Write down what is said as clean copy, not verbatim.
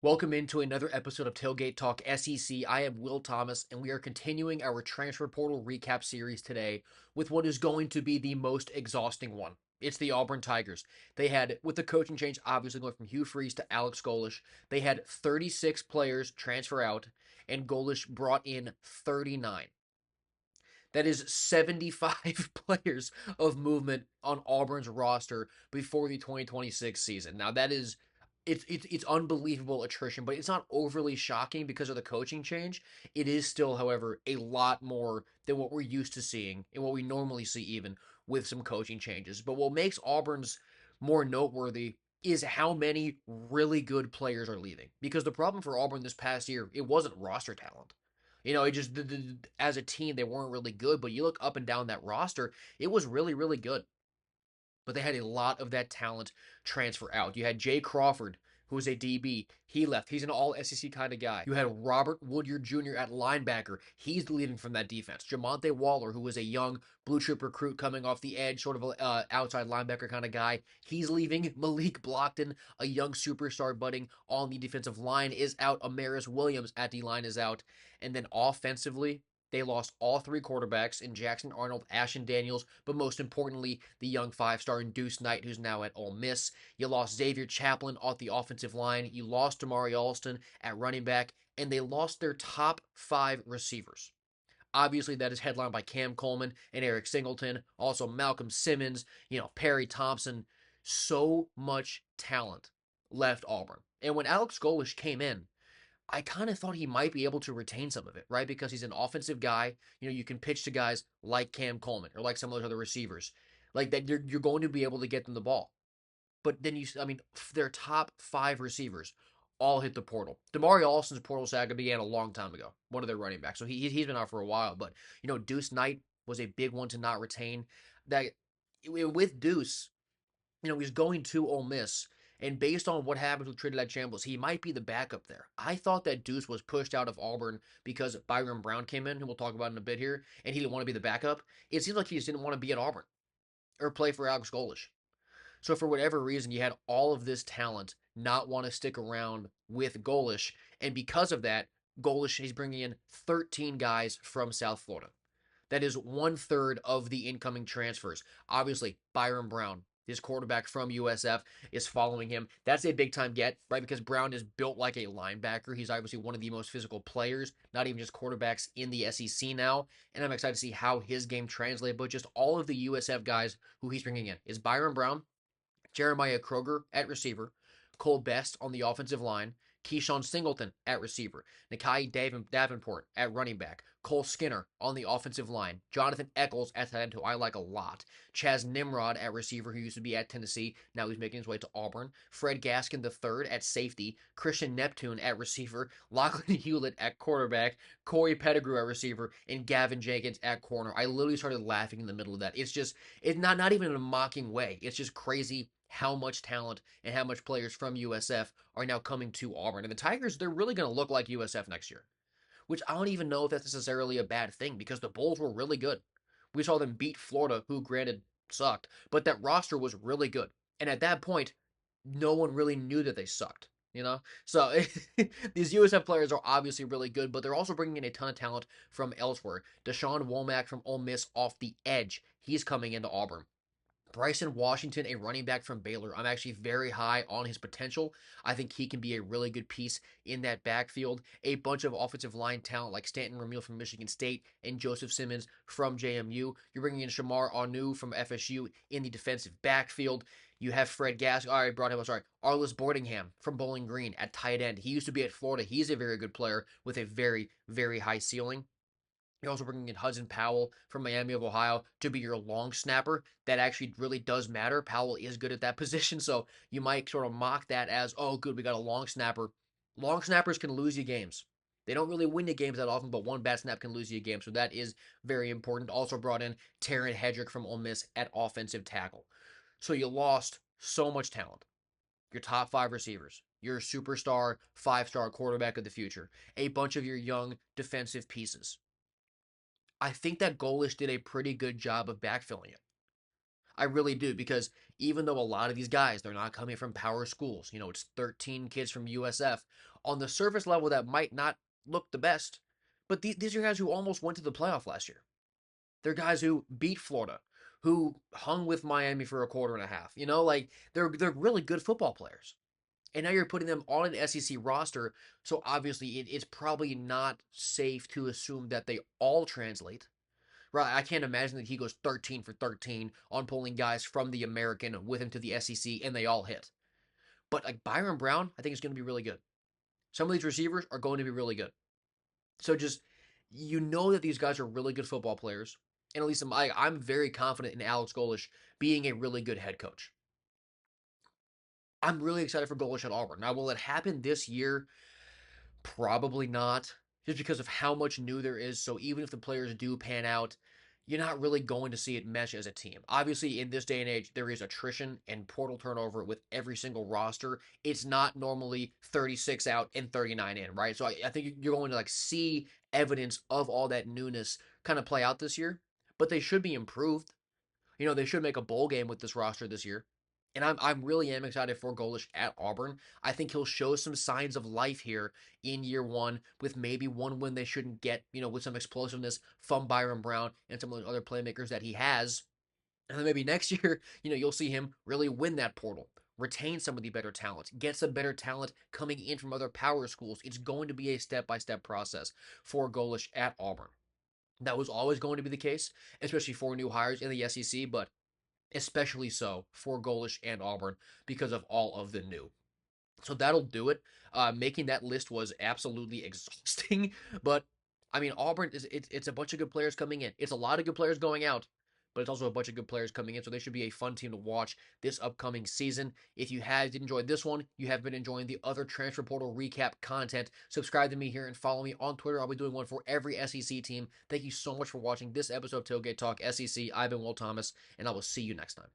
Welcome into another episode of Tailgate Talk SEC. I am Will Thomas, and we are continuing our transfer portal recap series today with what is going to be the most exhausting one. It's the Auburn Tigers. They had, with the coaching change, obviously going from Hugh Freeze to Alex Golesh, they had 36 players transfer out, and Golesh brought in 39. That is 75 players of movement on Auburn's roster before the 2026 season. Now that is it's unbelievable attrition, but it's not overly shocking because of the coaching change. It is still, however, a lot more than what we're used to seeing and what we normally see even with some coaching changes. But what makes Auburn's more noteworthy is how many really good players are leaving. Because the problem for Auburn this past year, it wasn't roster talent. It just as a team they weren't really good, but you look up and down that roster, it was really really good. But they had a lot of that talent transfer out. You had Jay Crawford, who was a DB. He left. He's an all SEC kind of guy. You had Robert Woodyard Jr. at linebacker. He's leaving from that defense. Jamonte Waller, who was a young blue chip recruit coming off the edge, sort of a outside linebacker kind of guy. He's leaving. Malik Blockton, a young superstar budding on the defensive line, is out. Amaris Williams at D line is out. And then offensively, they lost all three quarterbacks in Jackson Arnold, Ashton Daniels, but most importantly, the young five-star Deuce Knight, who's now at Ole Miss. You lost Xavier Chaplin off the offensive line. You lost Damari Alston at running back, and they lost their top five receivers. Obviously, that is headlined by Cam Coleman and Eric Singleton, also Malcolm Simmons, Perry Thompson. So much talent left Auburn. And when Alex Golesh came in, I kind of thought he might be able to retain some of it, right? Because he's an offensive guy. You can pitch to guys like Cam Coleman or like some of those other receivers. Like that, you're going to be able to get them the ball. But then their top five receivers all hit the portal. Damari Alston's portal saga began a long time ago, one of their running backs. So he's been out for a while. But, Deuce Knight was a big one to not retain. That with Deuce, he's going to Ole Miss. And based on what happens with Trinidad Chambliss, he might be the backup there. I thought that Deuce was pushed out of Auburn because Byrum Brown came in, who we'll talk about in a bit here, and he didn't want to be the backup. It seems like he just didn't want to be at Auburn or play for Alex Golesh. So for whatever reason, you had all of this talent not want to stick around with Golesh, and because of that, Golesh is bringing in 13 guys from South Florida. That is 1/3 of the incoming transfers. Obviously, Byrum Brown, his quarterback from USF, is following him. That's a big time get, right? Because Brown is built like a linebacker. He's obviously one of the most physical players, not even just quarterbacks in the SEC now. And I'm excited to see how his game translates. But just all of the USF guys who he's bringing in is Byrum Brown, Jeremiah Kroger at receiver, Cole Best on the offensive line, Keyshawn Singleton at receiver, Nakai Davenport at running back, Cole Skinner on the offensive line, Jonathan Eccles at tight end, who I like a lot, Chaz Nimrod at receiver, who used to be at Tennessee, now he's making his way to Auburn, Fred Gaskin III at safety, Christian Neptune at receiver, Lachlan Hewlett at quarterback, Corey Pettigrew at receiver, and Gavin Jenkins at corner. I literally started laughing in the middle of that. It's not even in a mocking way. It's just crazy how much talent and how much players from USF are now coming to Auburn. And the Tigers, they're really going to look like USF next year, which I don't even know if that's necessarily a bad thing because the Bulls were really good. We saw them beat Florida, who granted sucked, but that roster was really good. And at that point, no one really knew that they sucked. So these USF players are obviously really good, but they're also bringing in a ton of talent from elsewhere. Deshaun Womack from Ole Miss off the edge, he's coming into Auburn. Bryson Washington, a running back from Baylor. I'm actually very high on his potential. I think he can be a really good piece in that backfield. A bunch of offensive line talent like Stanton Ramil from Michigan State and Joseph Simmons from JMU. You're bringing in Shamar Anu from FSU in the defensive backfield. You have Fred Gask. Arliss Boardingham from Bowling Green at tight end. He used to be at Florida. He's a very good player with a very, very high ceiling. You're also bringing in Hudson Powell from Miami of Ohio to be your long snapper. That actually really does matter. Powell is good at that position, so you might sort of mock that as, oh, good, we got a long snapper. Long snappers can lose you games. They don't really win you games that often, but one bad snap can lose you a game, so that is very important. Also brought in Taryn Hedrick from Ole Miss at offensive tackle. So you lost so much talent. Your top five receivers, your superstar, five-star quarterback of the future, a bunch of your young defensive pieces. I think that Golesh did a pretty good job of backfilling it. I really do, because even though a lot of these guys, they're not coming from power schools, it's 13 kids from USF. On the surface level, that might not look the best, but these are guys who almost went to the playoff last year. They're guys who beat Florida, who hung with Miami for a quarter and a half. Like they're really good football players. And now you're putting them on an SEC roster, so obviously it's probably not safe to assume that they all translate. Right, I can't imagine that he goes 13 for 13 on pulling guys from the American with him to the SEC and they all hit. But like Byron Brown, I think is going to be really good. Some of these receivers are going to be really good. So just that these guys are really good football players, and at least I'm very confident in Alex Golesh being a really good head coach. I'm really excited for Golesh at Auburn. Now, will it happen this year? Probably not, just because of how much new there is. So even if the players do pan out, you're not really going to see it mesh as a team. Obviously, in this day and age, there is attrition and portal turnover with every single roster. It's not normally 36 out and 39 in, right? So I think you're going to like see evidence of all that newness kind of play out this year, but they should be improved. They should make a bowl game with this roster this year. And I'm really am excited for Golesh at Auburn. I think he'll show some signs of life here in year one, with maybe one win they shouldn't get, with some explosiveness from Byrum Brown and some of those other playmakers that he has. And then maybe next year, you'll see him really win that portal, retain some of the better talent, get some better talent coming in from other power schools. It's going to be a step-by-step process for Golesh at Auburn. That was always going to be the case, especially for new hires in the SEC, but especially so for Golesh and Auburn because of all of the new. So that'll do it. Making that list was absolutely exhausting, but I mean Auburn it's a bunch of good players coming in. It's a lot of good players going out, but it's also a bunch of good players coming in. So they should be a fun team to watch this upcoming season. If you have enjoyed this one, you have been enjoying the other transfer portal recap content. Subscribe to me here and follow me on Twitter. I'll be doing one for every SEC team. Thank you so much for watching this episode of Tailgate Talk SEC. I've been Will Thomas, and I will see you next time.